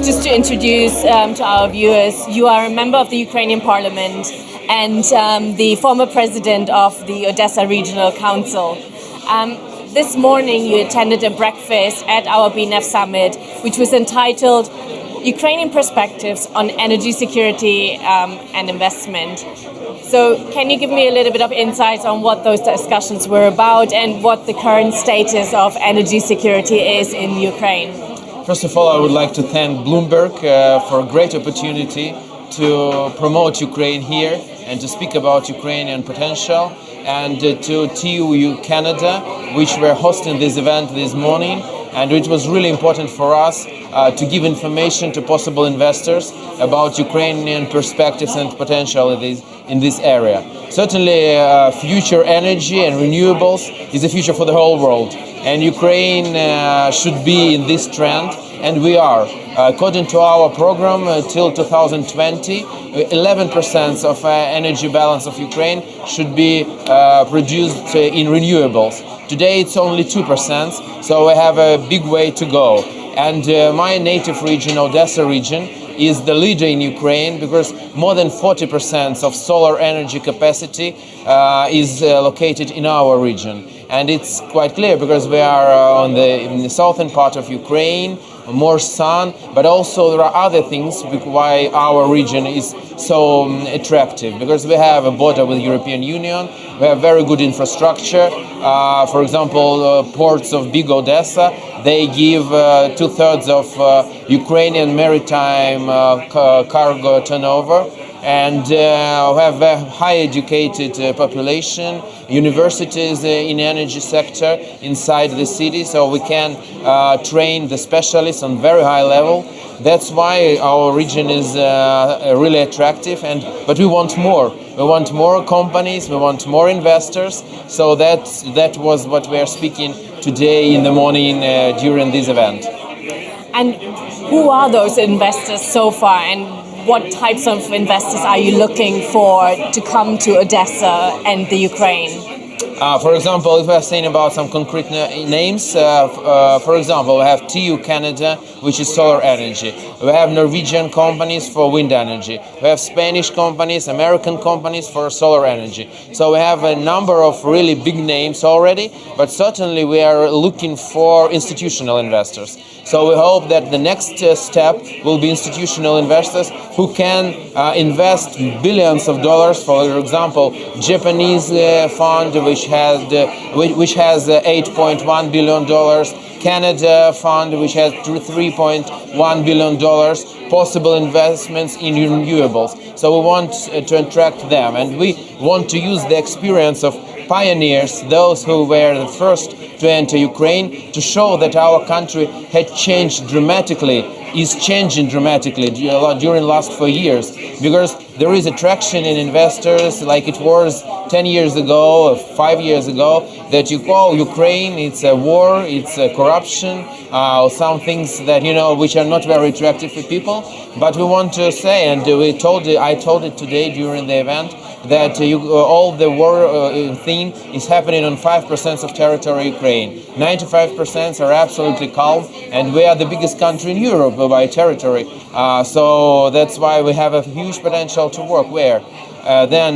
Just to introduce to our viewers, you are a member of the Ukrainian Parliament and the former president of the Odessa Regional Council. This morning you attended a breakfast at our BNF summit, which was entitled Ukrainian Perspectives on Energy Security and Investment. So can you give me a little bit of insights on what those discussions were about and what the current status of energy security is in Ukraine? First of all, I would like to thank Bloomberg for a great opportunity to promote Ukraine here and to speak about Ukrainian potential, and to TU Canada, which were hosting this event this morning, and which was really important for us to give information to possible investors about Ukrainian perspectives and potential in this area. Certainly, future energy and renewables is a future for the whole world, and Ukraine should be in this trend, and we are. According to our program, till 2020, 11% of energy balance of Ukraine should be produced in renewables. Today it's only 2%, so we have a big way to go. And my native region, Odessa region, is the leader in Ukraine because more than 40% of solar energy capacity is located in our region. And it's quite clear because we are in the southern part of Ukraine, more sun, but also there are other things why our region is so attractive, because we have a border with the European Union, we have very good infrastructure. For example, ports of Big Odessa, they give 2/3 of Ukrainian maritime cargo turnover, and we have a high educated population, universities in energy sector inside the city, so we can train the specialists on very high level. That's why our region is really attractive, but we want more. We want more companies, we want more investors, so that was what we are speaking today in the morning during this event. And who are those investors so far, and what types of investors are you looking for to come to Odessa and the Ukraine? For example, if we are saying about some concrete names, for example, we have TU Canada, which is solar energy. We have Norwegian companies for wind energy. We have Spanish companies, American companies for solar energy. So we have a number of really big names already, but certainly we are looking for institutional investors. So we hope that the next step will be institutional investors who can invest billions of dollars. For example, Japanese fund which has $8.1 billion, Canada fund which has $3.1 billion, possible investments in renewables. So we want to attract them, and we want to use the experience of pioneers, those who were the first to enter Ukraine, to show that our country had changed dramatically, is changing dramatically during last 4 years, because there is attraction in investors like it was 10 years ago, 5 years ago, that you call Ukraine, it's a war, it's a corruption, some things that, which are not very attractive for people. But we want to say, and I told it today during the event, that all the war thing is happening on 5% of territory Ukraine. 95% are absolutely calm, and we are the biggest country in Europe by territory. So that's why we have a huge potential to work where. Then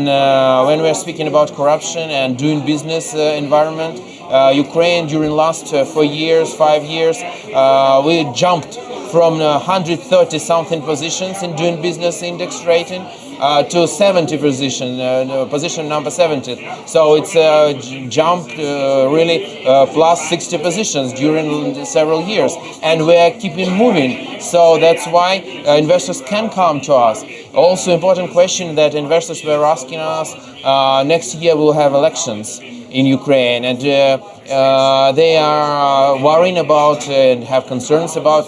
when we're speaking about corruption and doing business environment, Ukraine during last 4 years, 5 years, we jumped from 130 something positions in doing business index rating to 70 position number 70. So it's jumped really plus 60 positions during several years, and we are keeping moving. So that's why investors can come to us. Also important question that investors were asking us, next year we'll have elections in Ukraine, and they are worrying about and have concerns about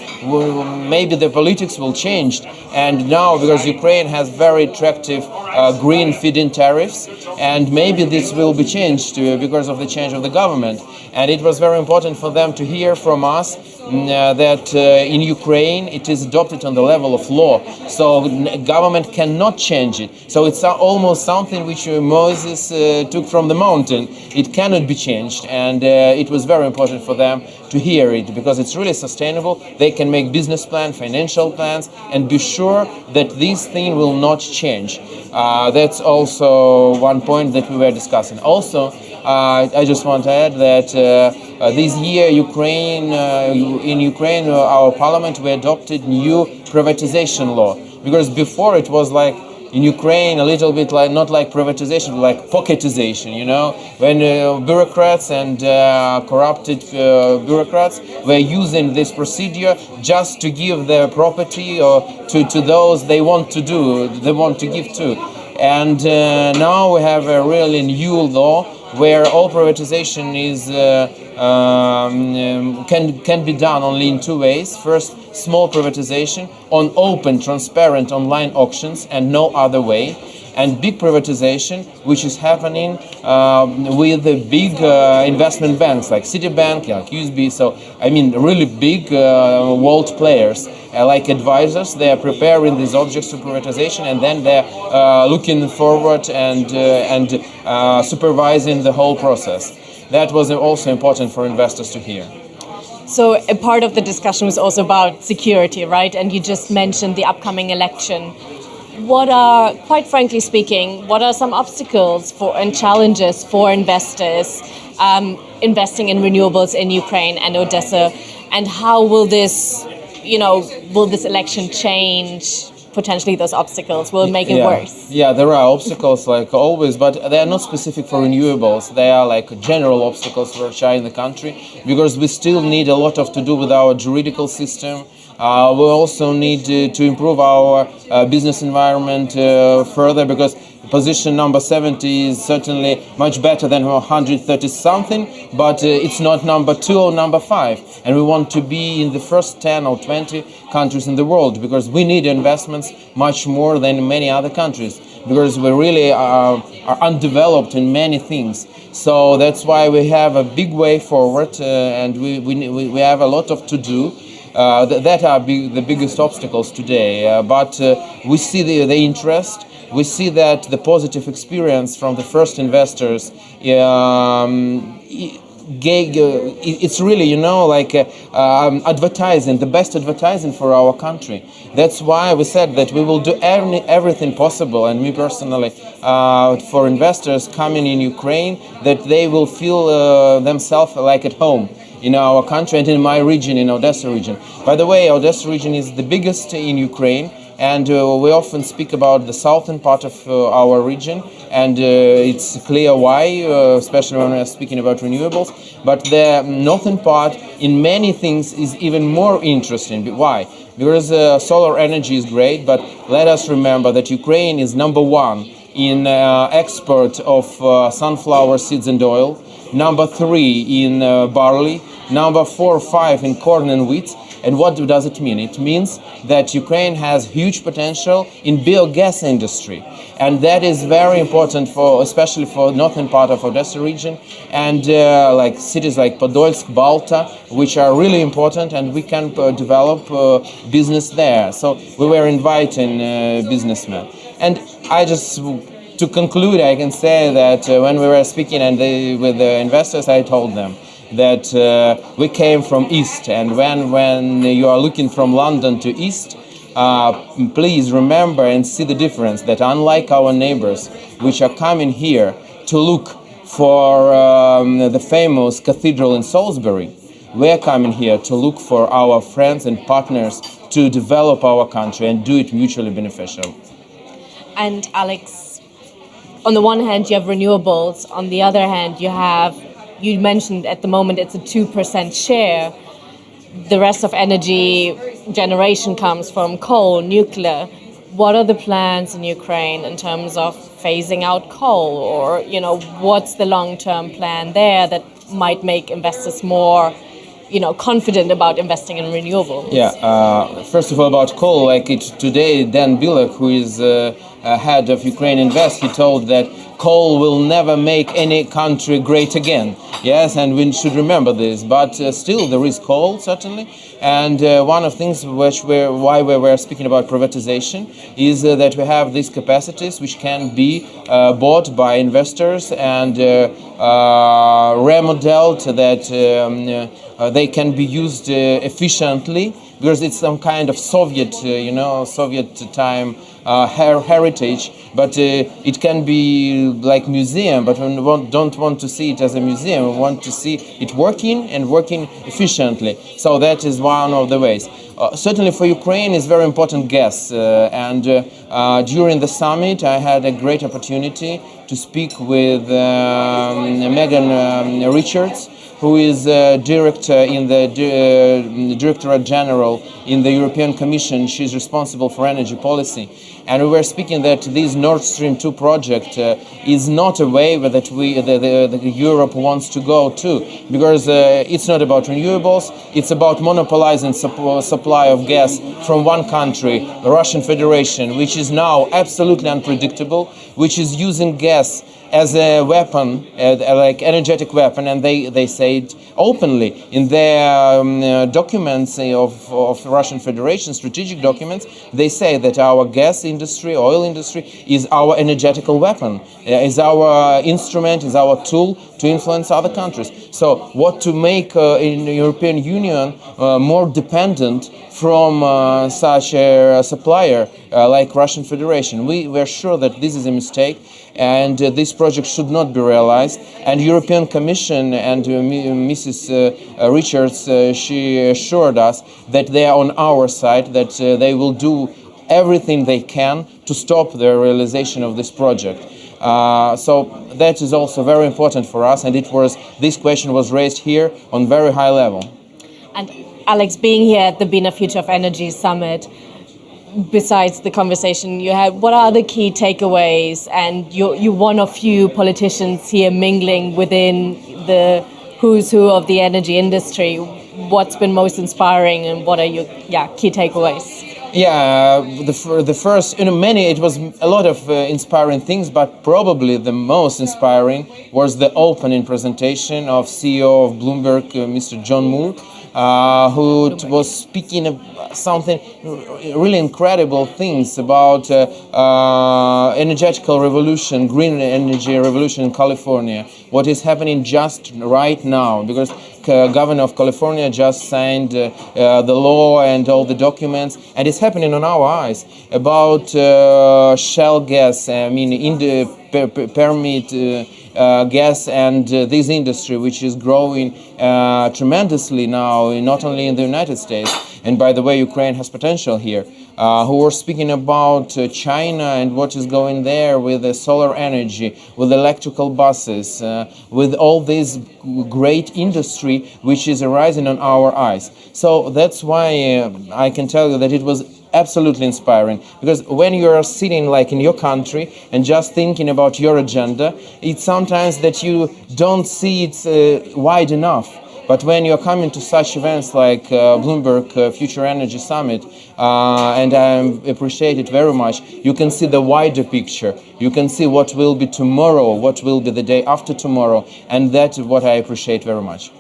maybe the politics will change. And now, because Ukraine has very attractive green feed-in tariffs, and maybe this will be changed because of the change of the government. And it was very important for them to hear from us that in Ukraine it is adopted on the level of law, so government cannot change it. So it's almost something which Moses took from the mountain. It cannot be changed, and it was very important for them to hear it because it's really sustainable. They can make business plan, financial plans, and be sure that this thing will not change. That's also one point that we were discussing. Also, I just want to add that this year, in Ukraine, our parliament, we adopted new privatization law, because before it was like in Ukraine a little bit like not like privatization, but like pocketization, when bureaucrats and corrupted bureaucrats were using this procedure just to give their property or to those they want to give to. And now we have a really new law where all privatization is can be done only in two ways. First, small privatization on open, transparent online auctions and no other way. And big privatization, which is happening with the big investment banks like Citibank, like USB. So, I mean, really big world players like advisors. They are preparing these objects to privatization, and then they're looking forward and supervising the whole process. That was also important for investors to hear. So a part of the discussion was also about security, right? And you just mentioned the upcoming election. What are, quite frankly speaking, what are some obstacles and challenges for investors investing in renewables in Ukraine and Odessa? And how will this election change potentially those obstacles? Will it make it worse? Yeah, there are obstacles like always, but they are not specific for renewables. They are like general obstacles for China in the country, because we still need a lot to do with our juridical system. We also need to improve our business environment further, because position number 70 is certainly much better than 130 something, but it's not number 2 or number 5. And we want to be in the first 10 or 20 countries in the world, because we need investments much more than many other countries, because we really are undeveloped in many things. So that's why we have a big way forward, and we have a lot to do. That are the biggest obstacles today, but we see the interest. We see that the positive experience from the first investors, it's really, advertising, the best advertising for our country. That's why we said that we will do everything possible, and me personally, for investors coming in Ukraine, that they will feel themselves like at home in our country and in my region, in Odessa region. By the way, Odessa region is the biggest in Ukraine, and we often speak about the southern part of our region, and it's clear why, especially when we're speaking about renewables. But the northern part, in many things, is even more interesting. Why? Because solar energy is great, but let us remember that Ukraine is number 1 in export of sunflower seeds and oil, number 3 in barley, number 4 or 5 in corn and wheat. And what does it mean? It means that Ukraine has huge potential in biogas industry, and that is very important especially for northern part of Odessa region, and like cities like Podolsk, Balta, which are really important, and we can develop business there. So we were inviting businessmen, and to conclude, I can say that when we were speaking with the investors, I told them that we came from east, and when you are looking from London to east, please remember and see the difference, that unlike our neighbors, which are coming here to look for the famous cathedral in Salisbury, we are coming here to look for our friends and partners to develop our country and do it mutually beneficial. And Alex, on the one hand, you have renewables. On the other hand, you mentioned at the moment it's a 2% share. The rest of energy generation comes from coal, nuclear. What are the plans in Ukraine in terms of phasing out coal, or what's the long-term plan there that might make investors more confident about investing in renewables? Yeah, first of all, about coal, today Dan Bilek, who is head of Ukraine Invest, he told that coal will never make any country great again. Yes, and we should remember this. But still, there is coal, certainly. And one of the things why we were speaking about privatization is that we have these capacities which can be bought by investors and remodeled, that they can be used efficiently, because it's some kind of Soviet, Soviet time heritage, but it can be like museum, but we don't want to see it as a museum. We want to see it working and working efficiently. So that is one of the ways. Certainly for Ukraine is very important gas, and during the summit I had a great opportunity to speak with Megan Richards, who is director in the Directorate General in the European Commission. She's responsible for energy policy. And we were speaking that this Nord Stream 2 project is not a way that Europe wants to go to, because it's not about renewables, it's about monopolizing supply of gas from one country, the Russian Federation, which is now absolutely unpredictable, which is using gas as a weapon, like energetic weapon, and they say it openly in their documents of Russian Federation, strategic documents. They say that our gas industry, oil industry, is our energetical weapon, is our instrument, is our tool to influence other countries. So what to make in the European Union more dependent from such a supplier like Russian Federation? We were sure that this is a mistake, and this project should not be realized. And European Commission and Mrs. Richards, she assured us that they are on our side, that they will do everything they can to stop the realization of this project. So that is also very important for us, and this question was raised here on very high level. And Alex, being here at the Bina Future of Energy Summit, besides the conversation you had, what are the key takeaways? And you're one of few politicians here mingling within the who's who of the energy industry. What's been most inspiring, and what are your key takeaways? Yeah, the first, it was a lot of inspiring things, but probably the most inspiring was the opening presentation of CEO of Bloomberg, Mr. John Moore, who was speaking of something really incredible things about energetical revolution, green energy revolution in California, what is happening just right now, because governor of California just signed the law and all the documents, and it's happening on our eyes, about shale gas, in the permit gas, and this industry which is growing tremendously now, not only in the United States, and by the way, Ukraine has potential here, who were speaking about China and what is going there with the solar energy, with electrical buses, with all this great industry which is arising on our eyes. So that's why I can tell you that it was absolutely inspiring, because when you are sitting like in your country and just thinking about your agenda, it's sometimes that you don't see it wide enough. But when you're coming to such events like Bloomberg Future Energy Summit, and I appreciate it very much, you can see the wider picture. You can see what will be tomorrow, what will be the day after tomorrow, and that's what I appreciate very much.